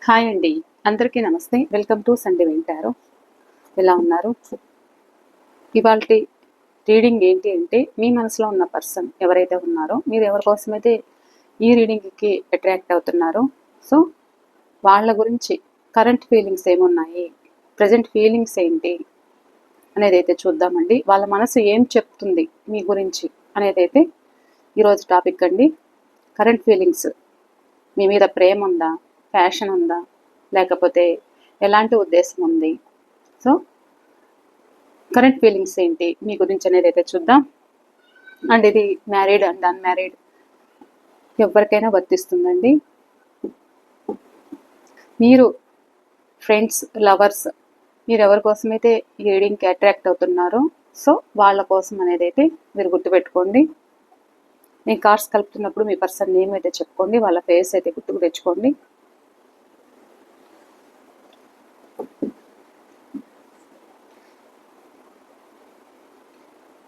Hi అండి, అందరికీ నమస్తే. వెల్కమ్ టు సండే వింటారు. ఎలా ఉన్నారు? ఇవాళ రీడింగ్ ఏంటి అంటే, మీ మనసులో ఉన్న పర్సన్ ఎవరైతే ఉన్నారో, మీరు ఎవరి కోసమైతే ఈ రీడింగ్కి అట్రాక్ట్ అవుతున్నారో, సో వాళ్ళ గురించి కరెంట్ ఫీలింగ్స్ ఏమున్నాయి, ప్రజెంట్ ఫీలింగ్స్ ఏంటి అనేది అయితే చూద్దామండి. వాళ్ళ మనసు ఏం చెప్తుంది మీ గురించి అనేది అయితే ఈరోజు టాపిక్ అండి. కరెంట్ ఫీలింగ్స్, మీ మీద ప్రేమ ఉందా, ప్యాషన్ ఉందా, లేకపోతే ఎలాంటి ఉద్దేశం ఉంది, సో కరెంట్ ఫీలింగ్స్ ఏంటి మీ గురించి అనేది అయితే చూద్దాం. అండ్ ఇది మ్యారీడ్ అండ్ అన్మ్యారీడ్ ఎవరికైనా వర్తిస్తుందండి. మీరు ఫ్రెండ్స్, లవర్స్, మీరు ఎవరి కోసమైతే ఈ రీడింగ్కి అట్రాక్ట్ అవుతున్నారో, సో వాళ్ళ కోసం అనేది అయితే మీరు గుర్తుపెట్టుకోండి. నేను కార్డ్స్ కలుపుతున్నప్పుడు మీ పర్సన్ నేమ్ అయితే చెప్పుకోండి, వాళ్ళ ఫేస్ అయితే గుర్తుకు తెచ్చుకోండి.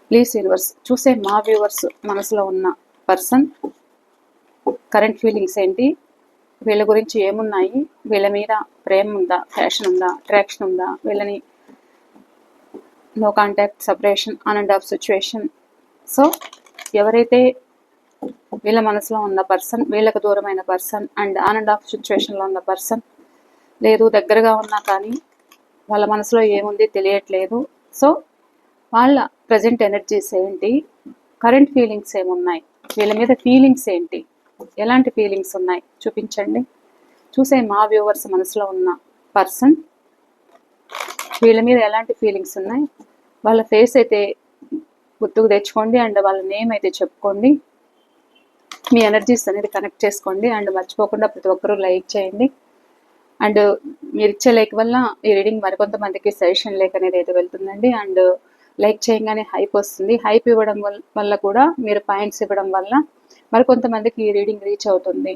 ప్లీజ్ యూనివర్స్, చూసే మా వ్యూవర్స్ మనసులో ఉన్న పర్సన్ కరెంట్ ఫీలింగ్స్ ఏంటి, వీళ్ళ గురించి ఏమున్నాయి, వీళ్ళ మీద ప్రేమ ఉందా, ఫ్యాషన్ ఉందా, అట్రాక్షన్ ఉందా, వీళ్ళని no contact, separation, on and off situation. So ఎవరైతే వీళ్ళ మనసులో ఉన్న పర్సన్, వీళ్ళకు దూరమైన person, and on and off సిచ్యువేషన్లో ఉన్న పర్సన్, లేదు దగ్గరగా ఉన్నా కానీ వాళ్ళ మనసులో ఏముంది తెలియట్లేదు. సో వాళ్ళ ప్రజెంట్ ఎనర్జీస్ ఏంటి, కరెంట్ ఫీలింగ్స్ ఏమున్నాయి, వీళ్ళ మీద ఫీలింగ్స్ ఏంటి, ఎలాంటి ఫీలింగ్స్ ఉన్నాయి చూపించండి. చూసే మా వ్యూవర్స్ మనసులో ఉన్న పర్సన్ వీళ్ళ మీద ఎలాంటి ఫీలింగ్స్ ఉన్నాయి, వాళ్ళ ఫేస్ అయితే గుర్తుకు తెచ్చుకోండి, అండ్ వాళ్ళ నేమ్ అయితే చెప్పుకోండి. మీ ఎనర్జీస్ అనేది కనెక్ట్ చేసుకోండి, అండ్ మర్చిపోకుండా ప్రతి ఒక్కరూ లైక్ చేయండి. అండ్ మీరు ఇచ్చే లైక్ వల్ల ఈ రీడింగ్ మరికొంతమందికి సజెషన్ లైక్ అనేది అయితే వెళ్తుందండి. అండ్ లైక్ చేయగానే హైప్ వస్తుంది. హైప్ ఇవ్వడం వల్ల కూడా మీరు పాయింట్స్ ఇవ్వడం వల్ల మరికొంతమందికి ఈ రీడింగ్ రీచ్ అవుతుంది.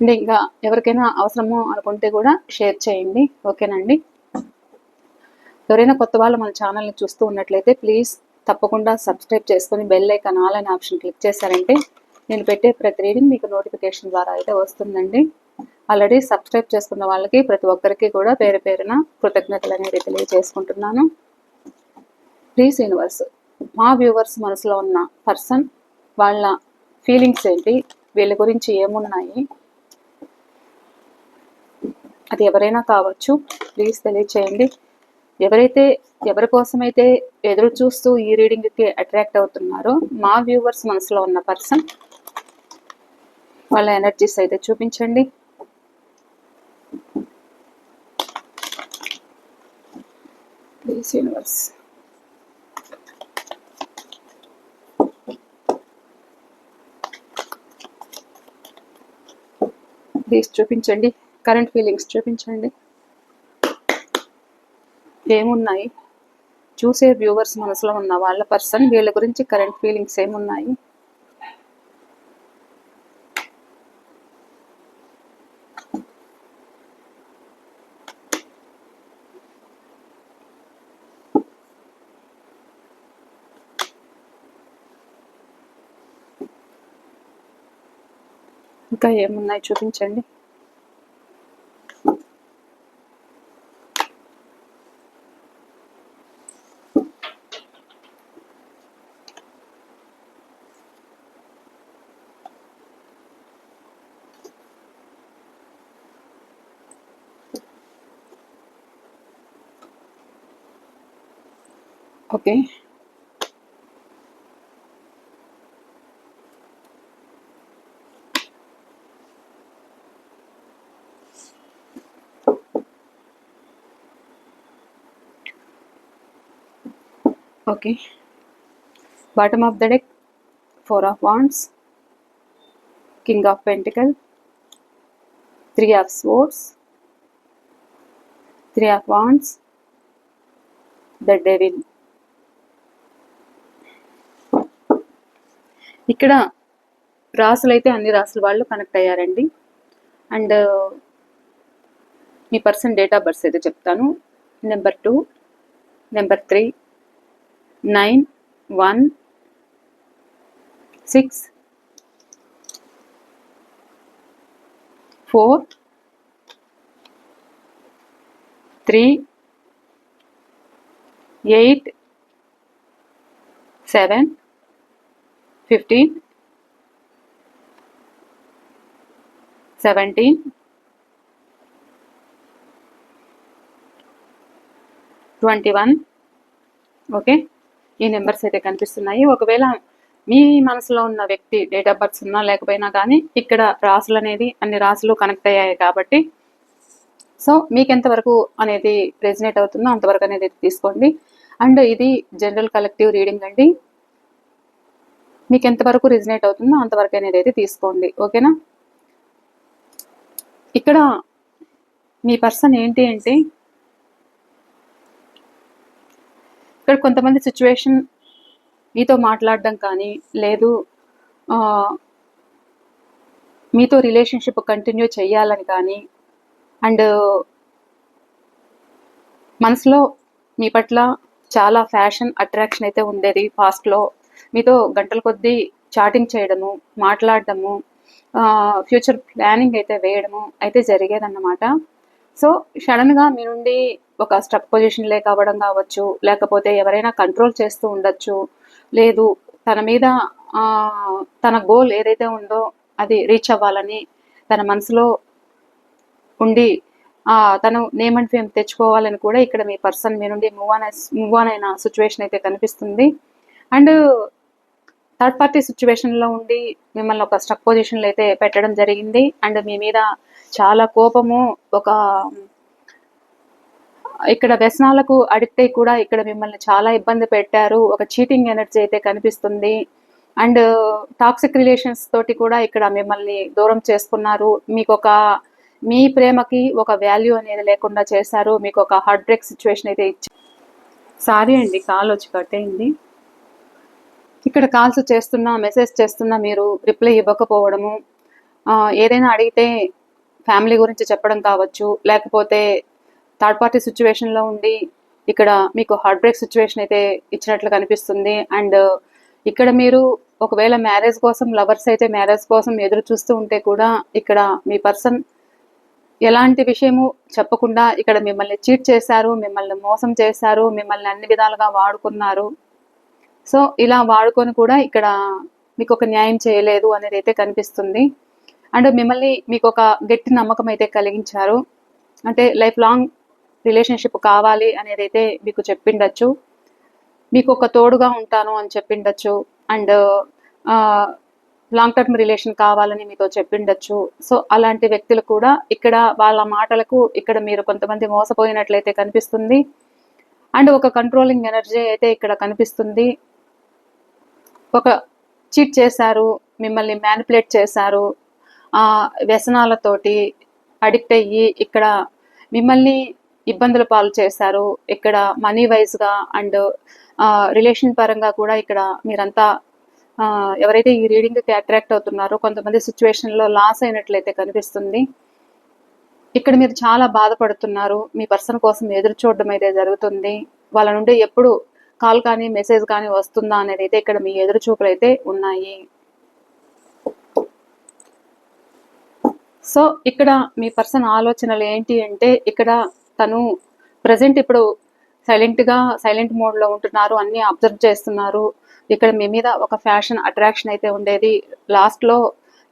అంటే ఇంకా ఎవరికైనా అవసరము అనుకుంటే కూడా షేర్ చేయండి, ఓకేనండి. ఎవరైనా కొత్త వాళ్ళు మన ఛానల్ని చూస్తూ ఉన్నట్లయితే ప్లీజ్ తప్పకుండా సబ్స్క్రైబ్ చేసుకొని బెల్ ఐకాన్ ఆల్ అనే ఆప్షన్ క్లిక్ చేశారంటే నేను పెట్టే ప్రతి రీడింగ్ మీకు నోటిఫికేషన్ ద్వారా అయితే వస్తుందండి. ఆల్రెడీ సబ్స్క్రైబ్ చేసుకున్న వాళ్ళకి ప్రతి ఒక్కరికి కూడా పేరు పేరున కృతజ్ఞతలు అనేది తెలియజేసుకుంటున్నాను. ప్లీజ్ యూనివర్స్, మా వ్యూవర్స్ మనసులో ఉన్న పర్సన్ వాళ్ళ ఫీలింగ్స్ ఏంటి, వీళ్ళ గురించి ఏమున్నాయి, అది ఎవరైనా కావచ్చు, ప్లీజ్ తెలియచేయండి. ఎవరి కోసమైతే ఎదురు చూస్తూ ఈ రీడింగ్కి అట్రాక్ట్ అవుతున్నారో మా వ్యూవర్స్ మనసులో ఉన్న పర్సన్ వాళ్ళ ఎనర్జీస్ అయితే చూపించండి. ప్లీజ్ యూనివర్స్, ప్లీజ్ చూపించండి, కరెంట్ ఫీలింగ్స్ చూపించండి. ఏమున్నాయి చూసే వ్యూవర్స్ మనసులో ఉన్న వాళ్ళ పర్సన్ వీళ్ళ గురించి కరెంట్ ఫీలింగ్స్ ఏమున్నాయి. ఇంకా ఏమున్నాయి చూపించండి. Okay, okay. Bottom of the deck, 4 of Wands, King of Pentacles, 3 of Swords, 3 of Wands, the Devil. ఇక్కడ రాసులు అయితే అన్ని రాసుల వాళ్ళు కనెక్ట్ అయ్యారండి. And me person date of birth అయితే చెప్తాను. Number 2, number 3, 9, 1, 6, 4, 3, 8, 7, 15, 17, 21. ఓకే, ఈ నెంబర్స్ అయితే కనిపిస్తున్నాయి. ఒకవేళ మీ మనసులో ఉన్న వ్యక్తి డేట్ ఆఫ్ బర్త్స్ ఉన్నా లేకపోయినా కానీ ఇక్కడ రాసులు అనేది అన్ని రాసులు కనెక్ట్ అయ్యాయి కాబట్టి సో మీకు ఎంతవరకు అనేది రెజినేట్ అవుతుందో అంతవరకు అనేది తీసుకోండి. అండ్ ఇది జనరల్ కలెక్టివ్ రీడింగ్ అండి. మీకు ఎంతవరకు రెజినేట్ అవుతుందో అంతవరకు అనేది అయితే తీసుకోండి. ఓకేనా? ఇక్కడ మీ పర్సన్ ఏంటి అంటే ఇక్కడ కొంతమంది సిచ్యువేషన్ మీతో మాట్లాడడం కానీ లేదు మీతో రిలేషన్షిప్ కంటిన్యూ చేయాలని కానీ అండ్ మనసులో మీ పట్ల చాలా ఫ్యాషన్ అట్రాక్షన్ అయితే ఉండేది. పాస్ట్లో మీతో గంటల కొద్దీ చాటింగ్ చేయడము, మాట్లాడడము, ఫ్యూచర్ ప్లానింగ్ అయితే వేయడము అయితే జరిగేదన్నమాట. సో సడన్గా మీ నుండి ఒక స్టక్ పొజిషన్ లేక అవ్వడం కావచ్చు, లేకపోతే ఎవరైనా కంట్రోల్ చేస్తూ ఉండొచ్చు, లేదు తన మీద తన గోల్ ఏదైతే ఉందో అది రీచ్ అవ్వాలని తన మనసులో ఉండి తను నేమ్ అండ్ ఫేమ్ తెచ్చుకోవాలని కూడా ఇక్కడ మీ పర్సన్ మీ నుండి మూవ్ ఆన్ అయిన సిచ్యువేషన్ అయితే కనిపిస్తుంది. అండ్ థర్డ్ పార్టీ సిచ్యువేషన్లో ఉండి మిమ్మల్ని ఒక స్టక్ పొజిషన్లో అయితే పెట్టడం జరిగింది. అండ్ మీ మీద చాలా కోపము, ఒక ఇక్కడ వ్యసనాలకు అడిక్ట్ అయి కూడా ఇక్కడ మిమ్మల్ని చాలా ఇబ్బంది పెట్టారు. ఒక చీటింగ్ ఎనర్జీ అయితే కనిపిస్తుంది. అండ్ టాక్సిక్ రిలేషన్స్ తోటి కూడా ఇక్కడ మిమ్మల్ని దూరం చేసుకున్నారు. మీకు మీ ప్రేమకి ఒక వాల్యూ అనేది లేకుండా చేశారు. మీకు ఒక హార్ట్ బ్రేక్ సిచ్యువేషన్ అయితే సారీ అండి, కాల్ వచ్చి కట్ అయింది. ఇక్కడ కాల్స్ చేస్తున్నా, మెసేజ్ చేస్తున్నా మీరు రిప్లై ఇవ్వకపోవడము, ఏదైనా అడిగితే ఫ్యామిలీ గురించి చెప్పడం కావచ్చు, లేకపోతే థర్డ్ పార్టీ సిచ్యువేషన్లో ఉండి ఇక్కడ మీకు హార్ట్ బ్రేక్ సిచ్యువేషన్ అయితే ఇచ్చినట్లు కనిపిస్తుంది. అండ్ ఇక్కడ మీరు ఒకవేళ మ్యారేజ్ కోసం లవర్స్ అయితే మ్యారేజ్ కోసం ఎదురు చూస్తూ ఉంటే కూడా ఇక్కడ మీ పర్సన్ ఎలాంటి విషయము చెప్పకుండా ఇక్కడ మిమ్మల్ని చీట్ చేశారు, మిమ్మల్ని మోసం చేశారు, మిమ్మల్ని అన్ని విధాలుగా వాడుకున్నారు. సో ఇలా వాడుకొని కూడా ఇక్కడ మీకు ఒక న్యాయం చేయలేదు అనేది అయితే కనిపిస్తుంది. అండ్ మిమ్మల్ని మీకు ఒక గట్టి నమ్మకం అయితే కలిగించారు. అంటే లైఫ్ లాంగ్ రిలేషన్షిప్ కావాలి అనేది అయితే మీకు చెప్పిండొచ్చు, మీకు ఒక తోడుగా ఉంటాను అని చెప్పిండొచ్చు, అండ్ లాంగ్ టర్మ్ రిలేషన్ కావాలని మీతో చెప్పిండొచ్చు. సో అలాంటి వ్యక్తులు కూడా ఇక్కడ వాళ్ళ మాటలకు ఇక్కడ మీరు కొంతమంది మోసపోయినట్లయితే కనిపిస్తుంది. అండ్ ఒక కంట్రోలింగ్ ఎనర్జీ అయితే ఇక్కడ కనిపిస్తుంది. ఒక చీట్ చేశారు, మిమ్మల్ని మ్యానిపులేట్ చేశారు, వ్యసనాలతోటి అడిక్ట్ అయ్యి ఇక్కడ మిమ్మల్ని ఇబ్బందుల పాలు చేశారు. ఇక్కడ మనీ వైజ్గా అండ్ రిలేషన్ పరంగా కూడా ఇక్కడ మీరంతా ఎవరైతే ఈ రీడింగ్కి అట్రాక్ట్ అవుతున్నారో కొంతమంది సిచ్యువేషన్లో లాస్ అయినట్లయితే కనిపిస్తుంది. ఇక్కడ మీరు చాలా బాధపడుతున్నారు. మీ పర్సన్ కోసం ఎదురు చూడడం అయితే జరుగుతుంది. వాళ్ళ నుండి ఎప్పుడు కాల్ కానీ మెసేజ్ కానీ వస్తుందా అనేది అయితే ఇక్కడ మీ ఎదురు చూపులు అయితే ఉన్నాయి. సో ఇక్కడ మీ పర్సన్ ఆలోచనలు ఏంటి అంటే ఇక్కడ తను ప్రజెంట్ ఇప్పుడు సైలెంట్ మోడ్లో ఉంటున్నారు, అన్నీ అబ్జర్వ్ చేస్తున్నారు. ఇక్కడ మీ మీద ఒక ఫ్యాషన్ అట్రాక్షన్ అయితే ఉండేది. లాస్ట్లో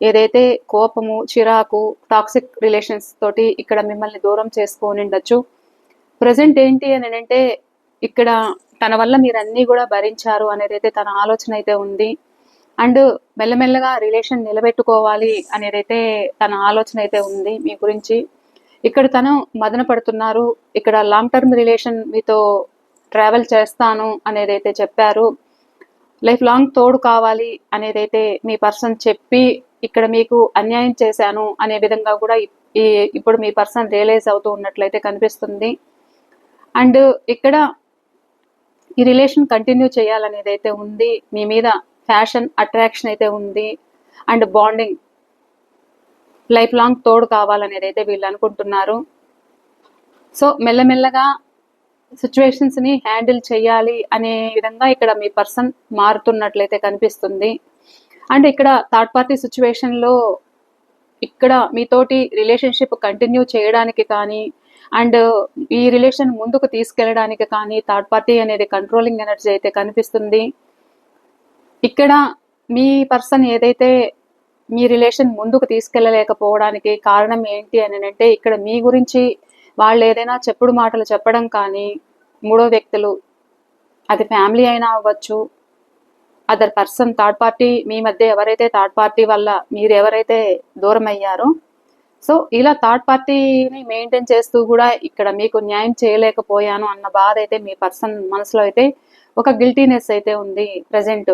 ఏదైతే కోపము, చిరాకు, టాక్సిక్ రిలేషన్స్ తోటి ఇక్కడ మిమ్మల్ని దూరం చేసుకొని ఉండొచ్చు. ప్రజెంట్ ఏంటి అని అంటే ఇక్కడ తన వల్ల మీరు అన్నీ కూడా భరించారు అనేది అయితే తన ఆలోచన అయితే ఉంది. అండ్ మెల్లమెల్లగా రిలేషన్ నిలబెట్టుకోవాలి అనేది అయితే తన ఆలోచన అయితే ఉంది మీ గురించి. ఇక్కడ తను మదన పడుతున్నారు. ఇక్కడ లాంగ్ టర్మ్ రిలేషన్ మీతో ట్రావెల్ చేస్తాను అనేది అయితే చెప్పారు. లైఫ్ లాంగ్ తోడు కావాలి అనేది అయితే మీ పర్సన్ చెప్పి ఇక్కడ మీకు అన్యాయం చేశాను అనే విధంగా కూడా ఇప్పుడు మీ పర్సన్ రియలైజ్ అవుతూ ఉన్నట్లయితే కనిపిస్తుంది. అండ్ ఇక్కడ ఈ రిలేషన్ కంటిన్యూ చేయాలనేది అయితే ఉంది. మీ మీద ఫ్యాషన్ అట్రాక్షన్ అయితే ఉంది. అండ్ బాండింగ్ లైఫ్ లాంగ్ తోడు కావాలనేది అయితే వీళ్ళు అనుకుంటున్నారు. సో మెల్లమెల్లగా సిచ్యువేషన్స్ని హ్యాండిల్ చేయాలి అనే విధంగా ఇక్కడ మీ పర్సన్ మారుతున్నట్లయితే కనిపిస్తుంది. అండ్ ఇక్కడ థర్డ్ పార్టీ సిచ్యువేషన్లో ఇక్కడ మీతోటి రిలేషన్షిప్ కంటిన్యూ చేయడానికి కానీ అండ్ ఈ రిలేషన్ ముందుకు తీసుకెళ్ళడానికి కానీ థర్డ్ పార్టీ అనేది కంట్రోలింగ్ ఎనర్జీ అయితే కనిపిస్తుంది. ఇక్కడ మీ పర్సన్ ఏదైతే మీ రిలేషన్ ముందుకు తీసుకెళ్ళలేకపోవడానికి కారణం ఏంటి అని అంటే, ఇక్కడ మీ గురించి వాళ్ళు ఏదైనా చెప్పుడు మాటలు చెప్పడం కానీ, మూడో వ్యక్తులు, అది ఫ్యామిలీ అయినా అవ్వచ్చు, అదర్ పర్సన్ థర్డ్ పార్టీ, మీ మధ్య ఎవరైతే థర్డ్ పార్టీ వల్ల మీరు ఎవరైతే దూరం అయ్యారో, సో ఇలా థర్డ్ పార్టీని మెయింటైన్ చేస్తూ కూడా ఇక్కడ మీకు న్యాయం చేయలేకపోయాను అన్న బాధ అయితే మీ పర్సన్ మనసులో అయితే ఒక గిల్టీనెస్ అయితే ఉంది ప్రజెంట్.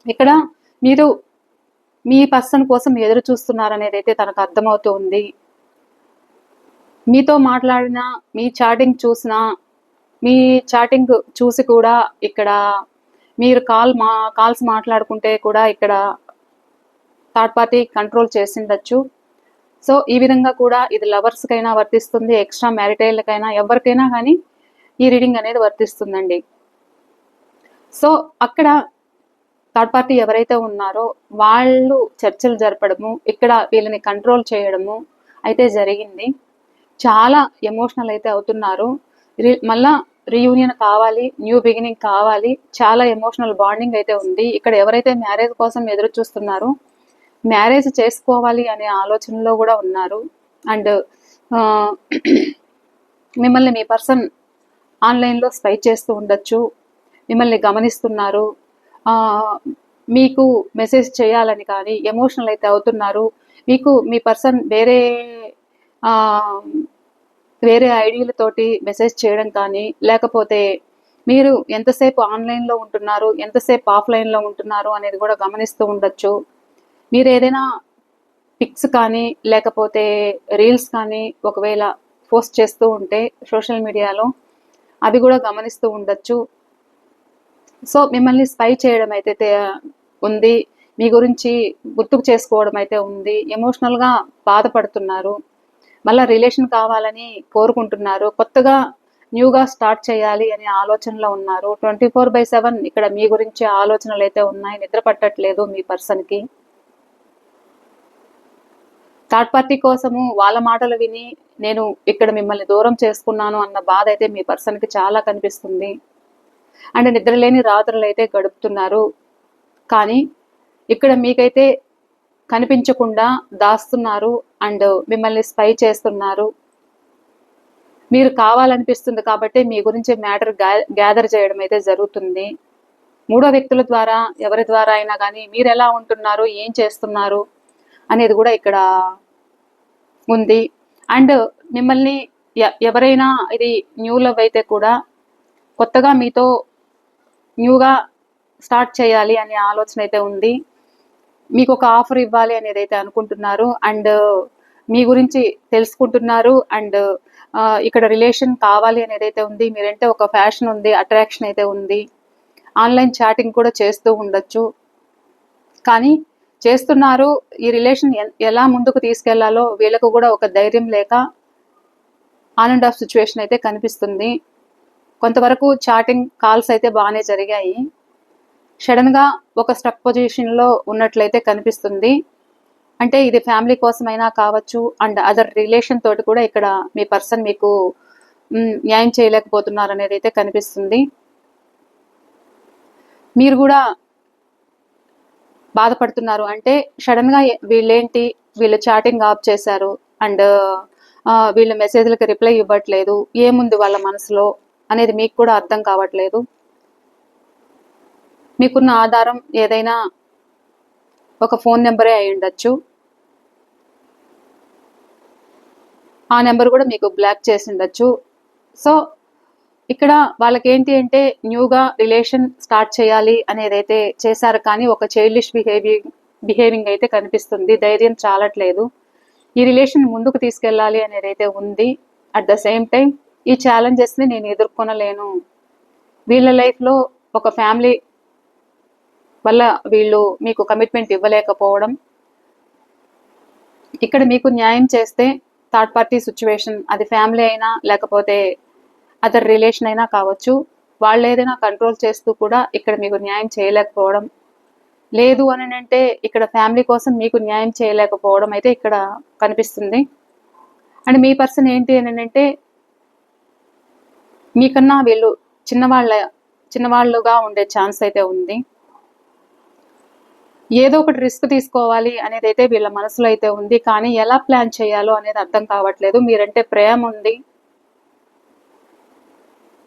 ఇక్కడ మీరు మీ పర్సన్ కోసం ఎదురు చూస్తున్నారనేది అయితే తనకు అర్థమవుతూ ఉంది. మీతో మాట్లాడినా, మీ చాటింగ్ చూసినా, మీ చాటింగ్ చూసి కూడా ఇక్కడ మీరు కాల్స్ మాట్లాడుకుంటే కూడా ఇక్కడ థర్డ్ పార్టీ కంట్రోల్ చేసిండొచ్చు. సో ఈ విధంగా కూడా ఇది లవర్స్కైనా వర్తిస్తుంది, ఎక్స్ట్రా మ్యారిటైల్కైనా, ఎవరికైనా కానీ ఈ రీడింగ్ అనేది వర్తిస్తుందండి. సో అక్కడ థర్డ్ పార్టీ ఎవరైతే ఉన్నారో వాళ్ళు చర్చలు జరపడము, ఇక్కడ వీళ్ళని కంట్రోల్ చేయడము అయితే జరిగింది. చాలా ఎమోషనల్ అయితే అవుతున్నారు. మళ్ళా రీయూనియన్ కావాలి, న్యూ బిగినింగ్ కావాలి, చాలా ఎమోషనల్ బాండింగ్ అయితే ఉంది. ఇక్కడ ఎవరైతే మ్యారేజ్ కోసం ఎదురు చూస్తున్నారో మ్యారేజ్ చేసుకోవాలి అనే ఆలోచనలో కూడా ఉన్నారు. అండ్ మిమ్మల్ని మీ పర్సన్ ఆన్లైన్లో స్పై చేస్తూ ఉండొచ్చు, మిమ్మల్ని గమనిస్తున్నారు, మీకు మెసేజ్ చేయాలని కానీ ఎమోషనల్ అయితే అవుతున్నారు. మీకు మీ పర్సన్ వేరే ఐడియాలతోటి మెసేజ్ చేయడం కానీ, లేకపోతే మీరు ఎంతసేపు ఆన్లైన్లో ఉంటున్నారు, ఎంతసేపు ఆఫ్లైన్లో ఉంటున్నారు అనేది కూడా గమనిస్తూ ఉండొచ్చు. మీరు ఏదైనా పిక్స్ కానీ లేకపోతే రీల్స్ కానీ ఒకవేళ పోస్ట్ చేస్తూ ఉంటే సోషల్ మీడియాలో అవి కూడా గమనిస్తూ ఉండొచ్చు. సో మిమ్మల్ని స్పై చేయడం అయితే ఉంది, మీ గురించి గుర్తుకు చేసుకోవడం అయితే ఉంది, ఎమోషనల్గా బాధపడుతున్నారు, మళ్ళీ రిలేషన్ కావాలని కోరుకుంటున్నారు, కొత్తగా న్యూగా స్టార్ట్ చేయాలి అనే ఆలోచనలో ఉన్నారు. 24/7 ఇక్కడ మీ గురించి ఆలోచనలు అయితే ఉన్నాయి, నిద్ర పట్టట్లేదు మీ పర్సన్కి. థర్డ్ పార్టీ కోసము వాళ్ళ మాటలు విని నేను ఇక్కడ మిమ్మల్ని దూరం చేసుకున్నాను అన్న బాధ అయితే మీ పర్సన్కి చాలా కనిపిస్తుంది. అండ్ నిద్రలేని రాత్రులు అయితే గడుపుతున్నారు. కానీ ఇక్కడ మీకైతే కనిపించకుండా దాస్తున్నారు అండ్ మిమ్మల్ని స్పై చేస్తున్నారు. మీరు కావాలనిపిస్తుంది కాబట్టి మీ గురించి మ్యాటర్ గ్యాదర్ చేయడం అయితే జరుగుతుంది. మూడో వ్యక్తుల ద్వారా, ఎవరి ద్వారా అయినా కానీ మీరు ఎలా ఉంటున్నారు, ఏం చేస్తున్నారు అనేది కూడా ఇక్కడ ఉంది. అండ్ మిమ్మల్ని ఎవరైనా, ఇది న్యూ లవ్ అయితే కూడా కొత్తగా మీతో న్యూగా స్టార్ట్ చేయాలి అనే ఆలోచన అయితే ఉంది. మీకు ఒక ఆఫర్ ఇవ్వాలి అనేది అయితే అనుకుంటున్నారు అండ్ మీ గురించి తెలుసుకుంటున్నారు. అండ్ ఇక్కడ రిలేషన్ కావాలి అనేది అయితే ఉంది. మీరంటే ఒక ఫ్యాషన్ ఉంది, అట్రాక్షన్ అయితే ఉంది. ఆన్లైన్ చాటింగ్ కూడా చేస్తూ ఉండొచ్చు, కానీ చేస్తున్నారు. ఈ రిలేషన్ ఎలా ముందుకు తీసుకెళ్లాలో వీళ్ళకు కూడా ఒక ధైర్యం లేక ఆన్ అండ్ ఆఫ్ సిచ్యువేషన్ అయితే కనిపిస్తుంది. కొంతవరకు చాటింగ్ కాల్స్ అయితే బాగానే జరిగాయి. సడన్గా ఒక స్ట్రక్ పొజిషన్లో ఉన్నట్లయితే కనిపిస్తుంది. అంటే ఇది ఫ్యామిలీ కోసమైనా కావచ్చు అండ్ అదర్ రిలేషన్ తోటి కూడా ఇక్కడ మీ పర్సన్ మీకు న్యాయం చేయలేకపోతున్నారు అనేది అయితే కనిపిస్తుంది. మీరు కూడా బాధపడుతున్నారు. అంటే సడన్గా వీళ్ళు చాటింగ్ ఆఫ్ చేశారు అండ్ వీళ్ళ మెసేజ్లకు రిప్లై ఇవ్వట్లేదు, ఏముంది వాళ్ళ మనసులో అనేది మీకు కూడా అర్థం కావట్లేదు. మీకున్న ఆధారం ఏదైనా ఒక ఫోన్ నెంబరే అయి ఉండొచ్చు, ఆ నెంబర్ కూడా మీకు బ్లాక్ చేసి ఉండొచ్చు. సో ఇక్కడ వాళ్ళకి ఏంటి అంటే న్యూగా రిలేషన్ స్టార్ట్ చేయాలి అనేది అయితే చేశారు, కానీ ఒక చైల్డిష్ బిహేవింగ్ అయితే కనిపిస్తుంది. ధైర్యం చాలట్లేదు, ఈ రిలేషన్ ముందుకు తీసుకెళ్ళాలి అనేది అయితే ఉంది. అట్ ద సేమ్ టైం ఈ ఛాలెంజెస్ని నేను ఎదుర్కొనలేను, వీళ్ళ లైఫ్లో ఒక ఫ్యామిలీ వల్ల వీళ్ళు మీకు కమిట్మెంట్ ఇవ్వలేకపోవడం, ఇక్కడ మీకు న్యాయం చేస్తే థర్డ్ పార్టీ సిచ్యువేషన్, అది ఫ్యామిలీ అయినా లేకపోతే అదర్ రిలేషన్ అయినా కావచ్చు, వాళ్ళు ఏదైనా కంట్రోల్ చేస్తూ కూడా ఇక్కడ మీకు న్యాయం చేయలేకపోవడం, లేదు అని అంటే ఇక్కడ ఫ్యామిలీ కోసం మీకు న్యాయం చేయలేకపోవడం అయితే ఇక్కడ కనిపిస్తుంది. అండ్ మీ పర్సన్ ఏంటి అని అంటే మీకన్నా వీళ్ళు చిన్నవాళ్ళుగా ఉండే ఛాన్స్ అయితే ఉంది. ఏదో ఒకటి రిస్క్ తీసుకోవాలి అనేది అయితే వీళ్ళ మనసులో అయితే ఉంది. కానీ ఎలా ప్లాన్ చేయాలో అనేది అర్థం కావట్లేదు. మీరంటే ప్రేమ ఉంది,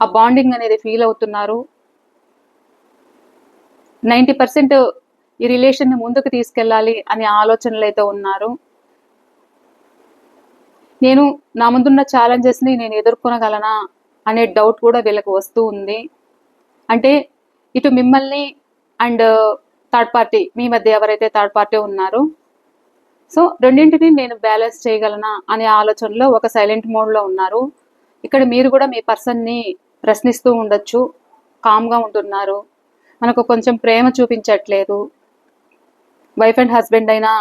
ఆ బాండింగ్ అనేది ఫీల్ అవుతున్నారు. 90% ఈ రిలేషన్ని ముందుకు తీసుకెళ్ళాలి అనే ఆలోచనలు అయితే ఉన్నారు. నా ముందున్న ఛాలెంజెస్ని నేను ఎదుర్కొనగలనా అనే డౌట్ కూడా వీళ్ళకి వస్తూ ఉంది. అంటే ఇటు మిమ్మల్ని అండ్ థర్డ్ పార్టీ, మీ మధ్య ఎవరైతే థర్డ్ పార్టీ ఉన్నారో, సో రెండింటిని నేను బ్యాలెన్స్ చేయగలనా అనే ఆలోచనలో ఒక సైలెంట్ మోడ్లో ఉన్నారు. ఇక్కడ మీరు కూడా మీ పర్సన్ని ప్రశ్నిస్తూ ఉండొచ్చు. కామ్గా ఉంటున్నారు, మనకు కొంచెం ప్రేమ చూపించట్లేదు, వైఫ్ అండ్ హస్బెండ్ అయినా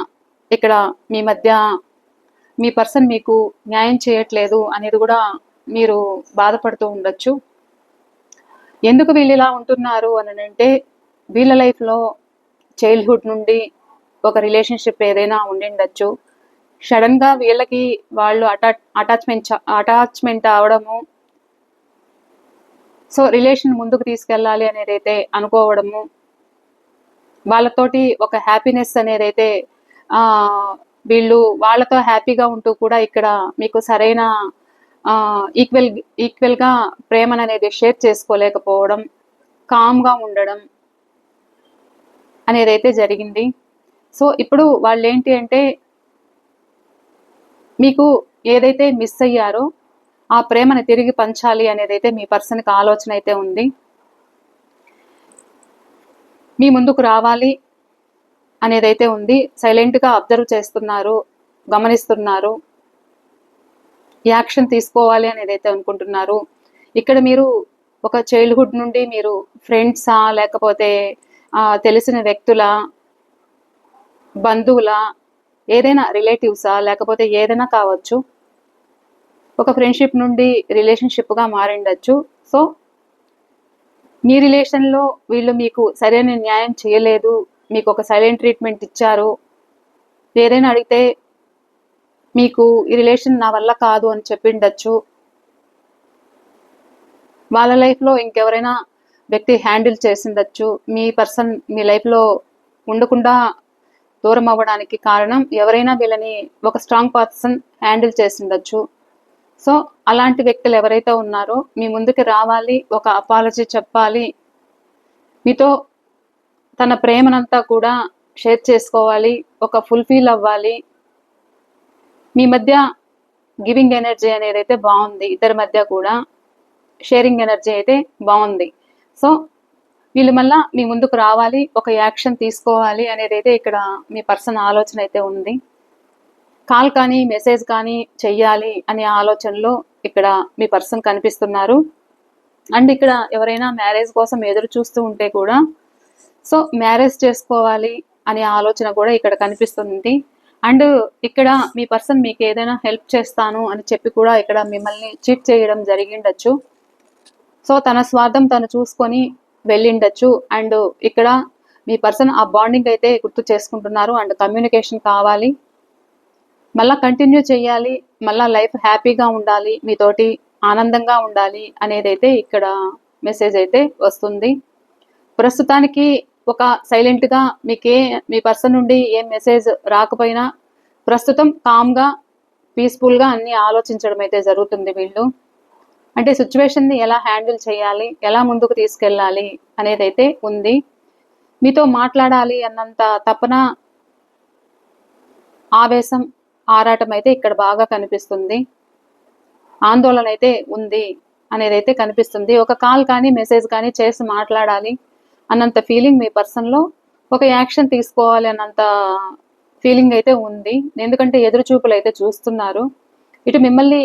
ఇక్కడ మీ మధ్య మీ పర్సన్ మీకు న్యాయం చేయట్లేదు అనేది కూడా మీరు బాధపడుతూ ఉండొచ్చు. ఎందుకు వీళ్ళు ఇలా ఉంటున్నారు అని అంటే వీళ్ళ లైఫ్లో చైల్డ్హుడ్ నుండి ఒక రిలేషన్షిప్ ఏదైనా ఉండిండొచ్చు. సడన్గా వీళ్ళకి వాళ్ళు అటాచ్మెంట్ అవడము, సో రిలేషన్ ముందుకు తీసుకెళ్ళాలి అనేది అయితే అనుకోవడము, వాళ్ళతోటి ఒక హ్యాపీనెస్ అనేది అయితే వీళ్ళు వాళ్ళతో హ్యాపీగా ఉంటూ కూడా ఇక్కడ మీకు సరైన ఈక్వల్గా ప్రేమను అనేది షేర్ చేసుకోలేకపోవడం, కామ్గా ఉండడం అనేది అయితే జరిగింది. సో ఇప్పుడు వాళ్ళు ఏంటి అంటే మీకు ఏదైతే మిస్ అయ్యారో ఆ ప్రేమను తిరిగి పంచాలి అనేది అయితే మీ పర్సన్కి ఆలోచన అయితే ఉంది. మీ ముందుకు రావాలి అనేది అయితే ఉంది. సైలెంట్గా అబ్జర్వ్ చేస్తున్నారు, గమనిస్తున్నారు, యాక్షన్ తీసుకోవాలి అనేది అయితే అనుకుంటున్నారు. ఇక్కడ మీరు ఒక చైల్డ్హుడ్ నుండి మీరు ఫ్రెండ్సా, లేకపోతే తెలిసిన వ్యక్తుల, బంధువుల, ఏదైనా రిలేటివ్సా, లేకపోతే ఏదైనా కావచ్చు, ఒక ఫ్రెండ్షిప్ నుండి రిలేషన్షిప్గా మారిండొచ్చు. సో మీ రిలేషన్లో వీళ్ళు మీకు సరైన న్యాయం చేయలేదు, మీకు ఒక సైలెంట్ ట్రీట్మెంట్ ఇచ్చారు. ఏదైనా అడిగితే మీకు ఈ రిలేషన్ నా వల్ల కాదు అని చెప్పిండొచ్చు. వాళ్ళ లైఫ్లో ఇంకెవరైనా వ్యక్తి హ్యాండిల్ చేసిండొచ్చు. మీ పర్సన్ మీ లైఫ్లో ఉండకుండా దూరం అవ్వడానికి కారణం ఎవరైనా వీళ్ళని ఒక స్ట్రాంగ్ పర్సన్ హ్యాండిల్ చేసిండొచ్చు. సో అలాంటి వ్యక్తులు ఎవరైతే ఉన్నారో మీ ముందుకు రావాలి, ఒక అపాలజీ చెప్పాలి, మీతో తన ప్రేమనంతా కూడా షేర్ చేసుకోవాలి, ఒక ఫుల్ఫిల్ అవ్వాలి. మీ మధ్య గివింగ్ ఎనర్జీ అనేది అయితే బాగుంది, ఇద్దరి మధ్య కూడా షేరింగ్ ఎనర్జీ అయితే బాగుంది. సో వీళ్ళు మళ్ళా మీ ముందుకు రావాలి, ఒక యాక్షన్ తీసుకోవాలి అనేది అయితే ఇక్కడ మీ పర్సన్ ఆలోచన అయితే ఉంది. కాల్ కానీ మెసేజ్ కానీ చెయ్యాలి అనే ఆలోచనలో ఇక్కడ మీ పర్సన్ కనిపిస్తున్నారు. అండ్ ఇక్కడ ఎవరైనా మ్యారేజ్ కోసం ఎదురు చూస్తూ ఉంటే కూడా సో మ్యారేజ్ చేసుకోవాలి అనే ఆలోచన కూడా ఇక్కడ కనిపిస్తుంది. అండ్ ఇక్కడ మీ పర్సన్ మీకు ఏదైనా హెల్ప్ చేస్తాను అని చెప్పి కూడా ఇక్కడ మిమ్మల్ని చీట్ చేయడం జరిగిండొచ్చు. సో తన స్వార్థం తను చూసుకొని వెళ్ళిండొచ్చు. అండ్ ఇక్కడ మీ పర్సన్ ఆ బాండింగ్ అయితే గుర్తు చేసుకుంటున్నారు. అండ్ కమ్యూనికేషన్ కావాలి, మళ్ళీ కంటిన్యూ చేయాలి, మళ్ళీ లైఫ్ హ్యాపీగా ఉండాలి, మీతోటి ఆనందంగా ఉండాలి అనేది అయితే ఇక్కడ మెసేజ్ అయితే వస్తుంది. ప్రస్తుతానికి ఒక సైలెంట్గా మీ పర్సన్ నుండి ఏం మెసేజ్ రాకపోయినా ప్రస్తుతం కామ్గా పీస్ఫుల్గా అన్ని ఆలోచించడం అయితే జరుగుతుంది. వీళ్ళు అంటే సిచ్యువేషన్ని ఎలా హ్యాండిల్ చేయాలి, ఎలా ముందుకు తీసుకెళ్ళాలి అనేది అయితే ఉంది. మీతో మాట్లాడాలి అన్నంత తపన, ఆవేశం, ఆరాటం అయితే ఇక్కడ బాగా కనిపిస్తుంది. ఆందోళన అయితే ఉంది అనేది అయితే కనిపిస్తుంది. ఒక కాల్ కానీ మెసేజ్ కానీ చేసి మాట్లాడాలి అన్నంత ఫీలింగ్ మీ పర్సన్లో, ఒక యాక్షన్ తీసుకోవాలి అన్నంత ఫీలింగ్ అయితే ఉంది. ఎందుకంటే ఎదురు చూపులు అయితే చూస్తున్నారు. ఇటు మిమ్మల్ని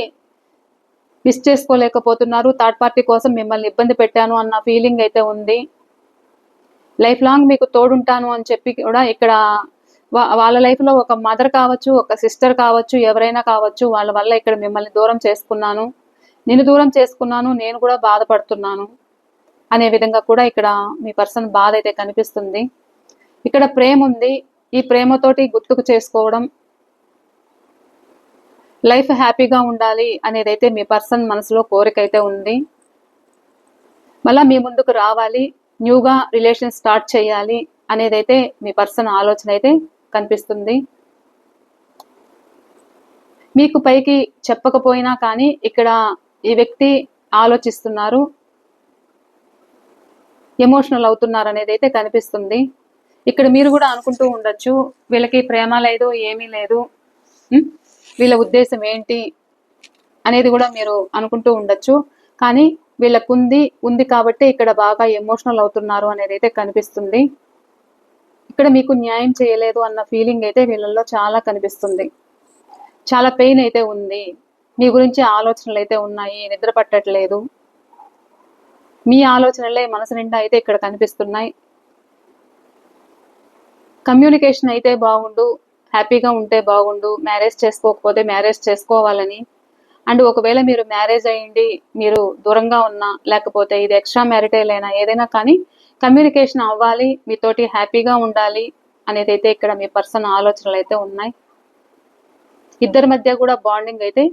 మిస్ చేసుకోలేకపోతున్నారు, థర్డ్ పార్టీ కోసం మిమ్మల్ని ఇబ్బంది పెట్టాను అన్న ఫీలింగ్ అయితే ఉంది. లైఫ్ లాంగ్ మీకు తోడుంటాను అని చెప్పి కూడా ఇక్కడ వాళ్ళ లైఫ్లో ఒక మదర్ కావచ్చు, ఒక సిస్టర్ కావచ్చు, ఎవరైనా కావచ్చు, వాళ్ళ వల్ల ఇక్కడ మిమ్మల్ని దూరం చేసుకున్నాను, నేను దూరం చేసుకున్నాను, నేను కూడా బాధపడుతున్నాను అనే విధంగా కూడా ఇక్కడ మీ పర్సన్ బాధ అయితే కనిపిస్తుంది. ఇక్కడ ప్రేమ ఉంది, ఈ ప్రేమతోటి గుర్తుకు చేసుకోవడం, లైఫ్ హ్యాపీగా ఉండాలి అనేది అయితే మీ పర్సన్ మనసులో కోరిక అయితే ఉంది. మళ్ళీ మీ ముందుకు రావాలి, న్యూగా రిలేషన్ స్టార్ట్ చేయాలి అనేదైతే మీ పర్సన్ ఆలోచన అయితే కనిపిస్తుంది. మీకు పైకి చెప్పకపోయినా కానీ ఇక్కడ ఈ వ్యక్తి ఆలోచిస్తున్నారు, ఎమోషనల్ అవుతున్నారు అనేది అయితే కనిపిస్తుంది. ఇక్కడ మీరు కూడా అనుకుంటూ ఉండొచ్చు, వీళ్ళకి ప్రేమ లేదు, ఏమీ లేదు, వీళ్ళ ఉద్దేశం ఏంటి అనేది కూడా మీరు అనుకుంటూ ఉండొచ్చు. కానీ వీళ్ళకు ఉంది కాబట్టి ఇక్కడ బాగా ఎమోషనల్ అవుతున్నారు అనేది అయితే కనిపిస్తుంది. ఇక్కడ మీకు న్యాయం చేయలేదు అన్న ఫీలింగ్ అయితే వీళ్ళల్లో చాలా కనిపిస్తుంది. చాలా పెయిన్ అయితే ఉంది, మీ గురించి ఆలోచనలు అయితే ఉన్నాయి, నిద్ర పట్టట్లేదు, మీ ఆలోచనలే మనసు నిండా అయితే ఇక్కడ కనిపిస్తున్నాయి. కమ్యూనికేషన్ అయితే బాగుండు, హ్యాపీగా ఉంటే బాగుండు, మ్యారేజ్ చేసుకోకపోతే మ్యారేజ్ చేసుకోవాలని. అండ్ ఒకవేళ మీరు మ్యారేజ్ అయ్యింది, మీరు దూరంగా ఉన్నా, లేకపోతే ఇది ఎక్స్ట్రా మ్యారిటైల్ అయినా ఏదైనా కానీ కమ్యూనికేషన్ అవ్వాలి, మీతోటి హ్యాపీగా ఉండాలి అనేది అయితే ఇక్కడ మీ పర్సన్ ఆలోచనలు అయితే ఉన్నాయి. ఇద్దరి మధ్య కూడా బాండింగ్ అయితే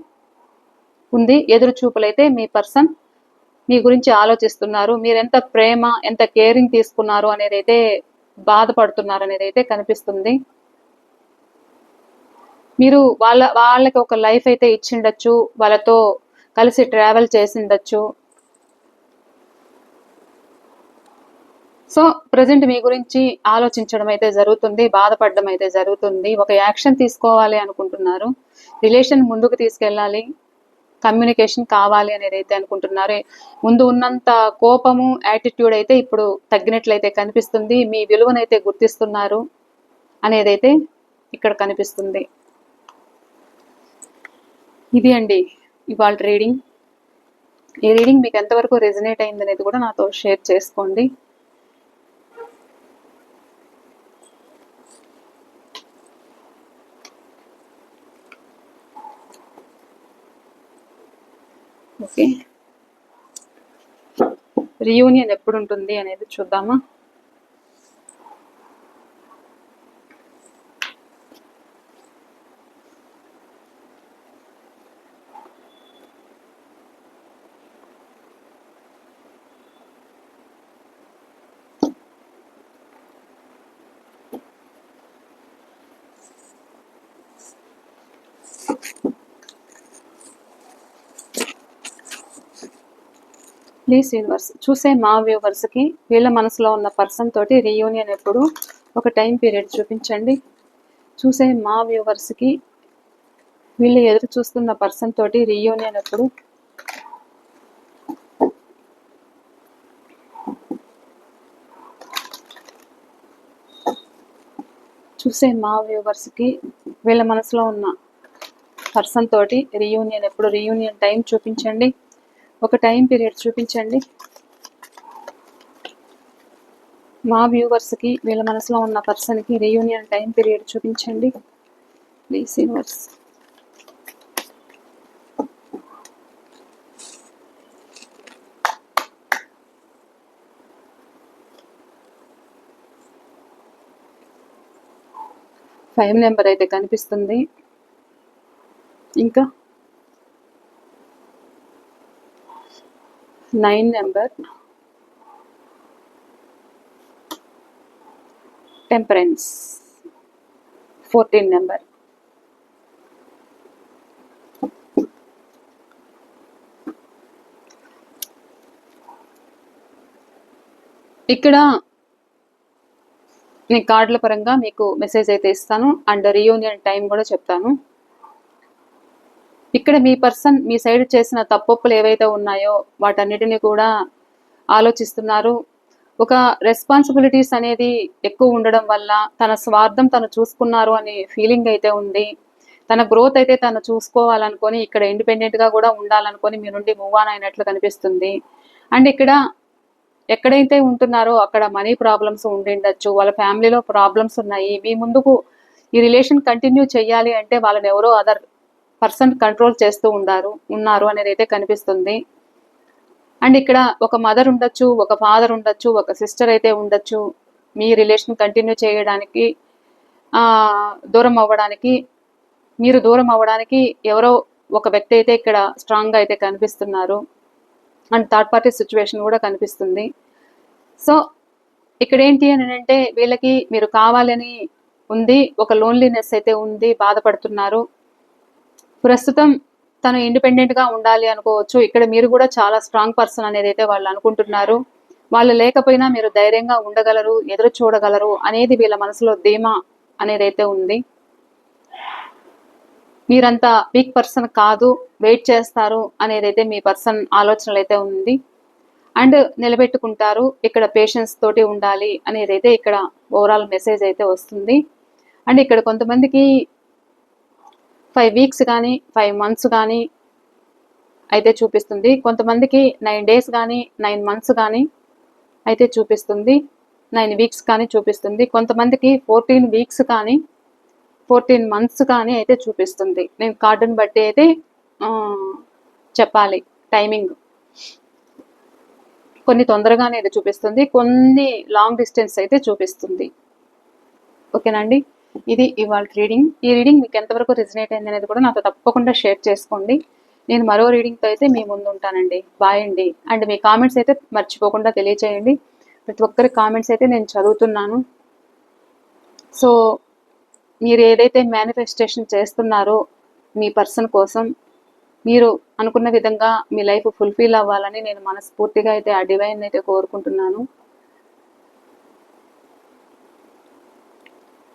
ఉంది. ఎదురు చూపులు అయితే మీ పర్సన్ మీ గురించి ఆలోచిస్తున్నారు. మీరు ఎంత ప్రేమ, ఎంత కేరింగ్ తీసుకున్నారు అనేది అయితే బాధపడుతున్నారు అనేది అయితే కనిపిస్తుంది. మీరు వాళ్ళకి ఒక లైఫ్ అయితే ఇచ్చిండొచ్చు, వాళ్ళతో కలిసి ట్రావెల్ చేసిండొచ్చు. సో ప్రజెంట్ మీ గురించి ఆలోచించడం అయితే జరుగుతుంది, బాధపడడం అయితే జరుగుతుంది. ఒక యాక్షన్ తీసుకోవాలి అనుకుంటున్నారు, రిలేషన్ ముందుకు తీసుకెళ్ళాలి, కమ్యూనికేషన్ కావాలి అనేది అయితే అనుకుంటున్నారు. ముందు ఉన్నంత కోపము, యాటిట్యూడ్ అయితే ఇప్పుడు తగ్గినట్లయితే కనిపిస్తుంది. మీ విలువనైతే గుర్తిస్తున్నారు అనేదైతే ఇక్కడ కనిపిస్తుంది. ఇది అండి ఇవాళ రీడింగ్. ఈ రీడింగ్ మీకు ఎంతవరకు రెజనేట్ అయింది అనేది కూడా నాతో షేర్ చేసుకోండి. ఓకే, రీయూనియన్ ఎప్పుడు ఉంటుంది అనేది చూద్దామా. ప్లీజ్ యూనివర్స్, చూసే మా వ్యూవర్స్కి వీళ్ళ మనసులో ఉన్న పర్సన్ తోటి రీయూనియన్ ఎప్పుడు, ఒక టైం పీరియడ్ చూపించండి. చూసే మా వ్యూవర్స్కి వీళ్ళు ఎదురు చూస్తున్న పర్సన్ తోటి రీయూనియన్ ఎప్పుడు. చూసే మా వ్యూవర్స్కి వీళ్ళ మనసులో ఉన్న పర్సన్ తోటి రీయూనియన్ ఎప్పుడు, రీయూనియన్ టైం చూపించండి, ఒక టైం పీరియడ్ చూపించండి. మా వ్యూవర్స్కి వీళ్ళ మనసులో ఉన్న పర్సన్కి రీయూనియన్ టైం పీరియడ్ చూపించండి ప్లీజ్ యూనివర్స్. ఫైవ్ నెంబర్ అయితే కనిపిస్తుంది. ఇంకా 9 నెంబర్, టెంపరెన్స్, 14 నెంబర్. ఇక్కడ నేను కార్డుల పరంగా మీకు మెసేజ్ అయితే ఇస్తాను అండ్ రీయూనియన్ టైం కూడా చెప్తాను. ఇక్కడ మీ పర్సన్ మీ సైడ్ చేసిన తప్పొప్పులు ఏవైతే ఉన్నాయో వాటన్నిటిని కూడా ఆలోచిస్తున్నారు. ఒక రెస్పాన్సిబిలిటీస్ అనేది ఎక్కువ ఉండడం వల్ల తన స్వార్థం తను చూసుకున్నారు అనే ఫీలింగ్ అయితే ఉంది. తన గ్రోత్ అయితే తను చూసుకోవాలనుకొని ఇక్కడ ఇండిపెండెంట్గా కూడా ఉండాలనుకొని మీ నుండి మూవ్ ఆన్ అయినట్లు కనిపిస్తుంది. అండ్ ఇక్కడ ఎక్కడైతే ఉంటున్నారో అక్కడ మనీ ప్రాబ్లమ్స్ ఉండిండొచ్చు, వాళ్ళ ఫ్యామిలీలో ప్రాబ్లమ్స్ ఉన్నాయి. మీ ముందుకు ఈ రిలేషన్ కంటిన్యూ చేయాలి అంటే వాళ్ళని ఎవరో అదర్ పర్సన్ కంట్రోల్ చేస్తూ ఉన్నారు అనేది అయితే కనిపిస్తుంది. అండ్ ఇక్కడ ఒక మదర్ ఉండొచ్చు, ఒక ఫాదర్ ఉండొచ్చు, ఒక సిస్టర్ అయితే ఉండొచ్చు. మీ రిలేషన్ కంటిన్యూ చేయడానికి దూరం అవ్వడానికి మీరు దూరం అవ్వడానికి ఎవరో ఒక వ్యక్తి అయితే ఇక్కడ స్ట్రాంగ్గా అయితే కనిపిస్తున్నారు. అండ్ థర్డ్ పార్టీ సిచ్యువేషన్ కూడా కనిపిస్తుంది. సో ఇక్కడ ఏంటి అని అంటే వీళ్ళకి మీరు కావాలని ఉంది, ఒక లోన్లీనెస్ అయితే ఉంది, బాధపడుతున్నారు. ప్రస్తుతం తను ఇండిపెండెంట్గా ఉండాలి అనుకోవచ్చు. ఇక్కడ మీరు కూడా చాలా స్ట్రాంగ్ పర్సన్ అనేది అయితే వాళ్ళు అనుకుంటున్నారు. వాళ్ళు లేకపోయినా మీరు ధైర్యంగా ఉండగలరు, ఎదురు చూడగలరు అనేది వీళ్ళ మనసులో ధీమా అనేది అయితే ఉంది. మీరంతా వీక్ పర్సన్ కాదు, వెయిట్ చేస్తారు అనేది అయితే మీ పర్సన్ ఆలోచనలు అయితే ఉంది. అండ్ నిలబెట్టుకుంటారు, ఇక్కడ పేషెన్స్ తోటి ఉండాలి అనేది అయితే ఇక్కడ ఓవరాల్ మెసేజ్ అయితే వస్తుంది. అండ్ ఇక్కడ కొంతమందికి 5 వీక్స్ కానీ 5 మంత్స్ కానీ అయితే చూపిస్తుంది. కొంతమందికి 9 డేస్ కానీ 9 మంత్స్ కానీ అయితే చూపిస్తుంది. 9 వీక్స్ కానీ చూపిస్తుంది. కొంతమందికి 14 వీక్స్ కానీ 14 మంత్స్ కానీ అయితే చూపిస్తుంది. నేను కార్డుని బట్టి అయితే చెప్పాలి టైమింగ్. కొన్ని తొందరగానే అయితే చూపిస్తుంది, కొన్ని లాంగ్ డిస్టెన్స్ అయితే చూపిస్తుంది. ఓకేనండి, ఇది ఇవాళ రీడింగ్. ఈ రీడింగ్ మీకు ఎంతవరకు రిజనేట్ అయింది అనేది కూడా నాతో తప్పకుండా షేర్ చేసుకోండి. నేను మరో రీడింగ్తో అయితే మీ ముందు ఉంటానండి. బాయ్ అండి. అండ్ మీ కామెంట్స్ అయితే మర్చిపోకుండా తెలియచేయండి. ప్రతి ఒక్కరి కామెంట్స్ అయితే నేను చదువుతున్నాను. సో మీరు ఏదైతే మేనిఫెస్టేషన్ చేస్తున్నారో మీ పర్సన్ కోసం, మీరు అనుకున్న విధంగా మీ లైఫ్ ఫుల్ఫిల్ అవ్వాలని నేను మనస్ఫూర్తిగా అయితే ఆ డివైన్ అయితే కోరుకుంటున్నాను.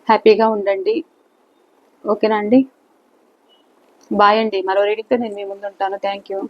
హ్యాపీగా ఉండండి. ఓకేనా అండి? బాయ్ అండి. మరో రీడింగ్తో నేను మీ ముందు ఉంటాను. Thank you.